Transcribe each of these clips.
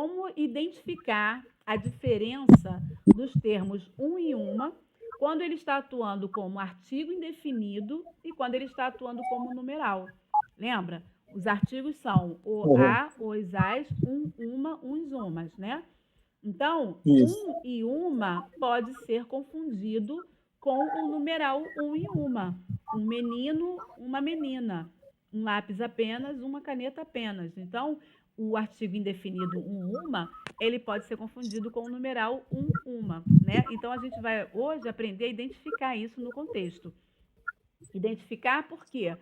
como identificar a diferença dos termos um e uma quando ele está atuando como artigo indefinido e quando ele está atuando como numeral. Lembra? Os artigos são o Uhum. a, os, as, uma, uns, umas, né? Então, Isso. um e uma pode ser confundido com o numeral um e uma. Um menino, uma menina. Um lápis apenas, uma caneta apenas. Então, o artigo indefinido uma, ele pode ser confundido com o numeral uma, né? Então, a gente vai hoje aprender a identificar isso no contexto. Identificar por quê?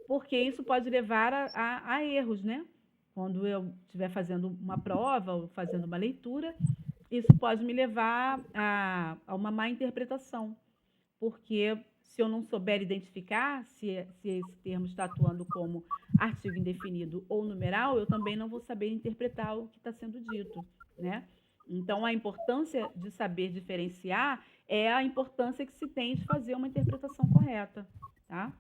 Porque isso pode levar a erros, né? Quando eu estiver fazendo uma prova ou fazendo uma leitura, isso pode me levar a uma má interpretação, porque se eu não souber identificar se esse termo está atuando como artigo indefinido ou numeral, eu também não vou saber interpretar o que está sendo dito, né? Então, a importância de saber diferenciar é a importância que se tem de fazer uma interpretação correta, tá?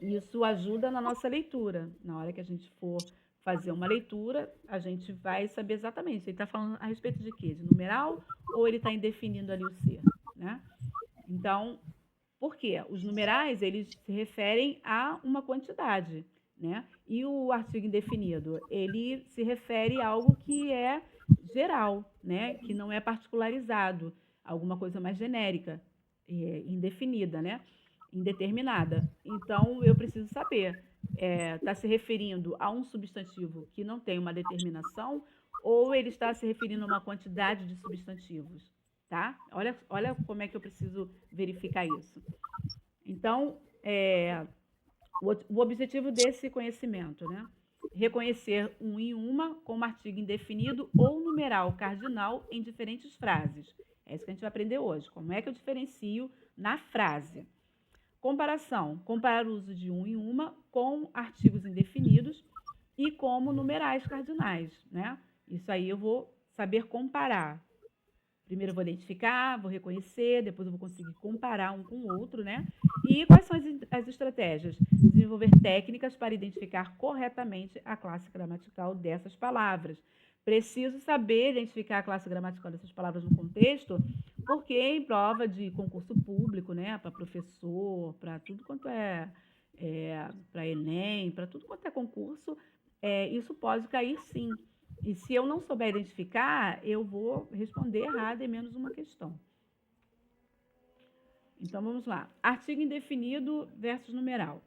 Isso ajuda na nossa leitura. Na hora que a gente for fazer uma leitura, a gente vai saber exatamente se ele está falando a respeito de quê? De numeral ou ele está indefinindo ali o ser, né? Então, por quê? Os numerais, eles se referem a uma quantidade, né? E o artigo indefinido, ele se refere a algo que é geral, né? Que não é particularizado, alguma coisa mais genérica, indefinida, né? Indeterminada. Então, eu preciso saber, está se referindo a um substantivo que não tem uma determinação ou ele está se referindo a uma quantidade de substantivos, tá? Olha como é que eu preciso verificar isso. Então, o objetivo desse conhecimento, né? Reconhecer um e uma como artigo indefinido ou numeral cardinal em diferentes frases. É isso que a gente vai aprender hoje. Como é que eu diferencio na frase? Comparação. Comparar o uso de um e uma com artigos indefinidos e como numerais cardinais, né? Isso aí eu vou saber comparar. Primeiro eu vou identificar, vou reconhecer, depois eu vou conseguir comparar um com o outro, né? E quais são as estratégias? Desenvolver técnicas para identificar corretamente a classe gramatical dessas palavras. Preciso saber identificar a classe gramatical dessas palavras no contexto, porque em prova de concurso público, né, para professor, para tudo quanto para Enem, para tudo quanto é concurso, isso pode cair sim. E se eu não souber identificar, eu vou responder errado em menos uma questão. Então, vamos lá. Artigo indefinido versus numeral.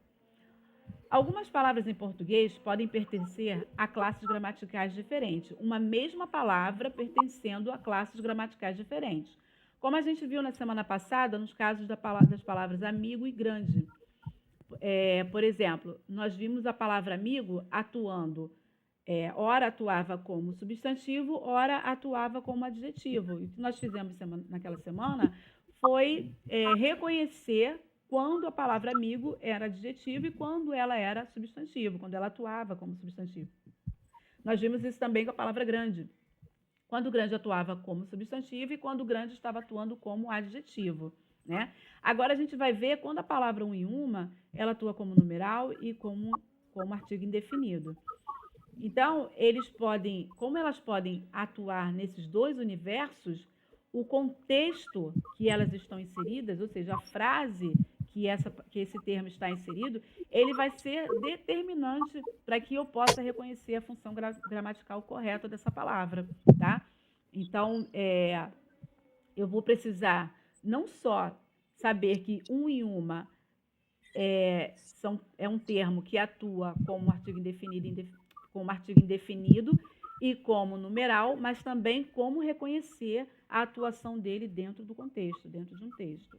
Algumas palavras em português podem pertencer a classes gramaticais diferentes. Uma mesma palavra pertencendo a classes gramaticais diferentes. Como a gente viu na semana passada, nos casos das palavras amigo e grande. Por exemplo, nós vimos a palavra amigo atuando ora atuava como substantivo, ora atuava como adjetivo. E o que nós fizemos naquela semana foi reconhecer quando a palavra amigo era adjetivo e quando ela era substantivo, quando ela atuava como substantivo. Nós vimos isso também com a palavra grande. Quando o grande atuava como substantivo e quando o grande estava atuando como adjetivo, né? Agora a gente vai ver quando a palavra um e uma, ela atua como numeral e como artigo indefinido. Então, como elas podem atuar nesses dois universos, o contexto que elas estão inseridas, ou seja, a frase que esse termo está inserido, ele vai ser determinante para que eu possa reconhecer a função gramatical correta dessa palavra, tá? Então, eu vou precisar não só saber que um e uma é um termo que atua como artigo indefinido e como numeral, mas também como reconhecer a atuação dele dentro do contexto, dentro de um texto.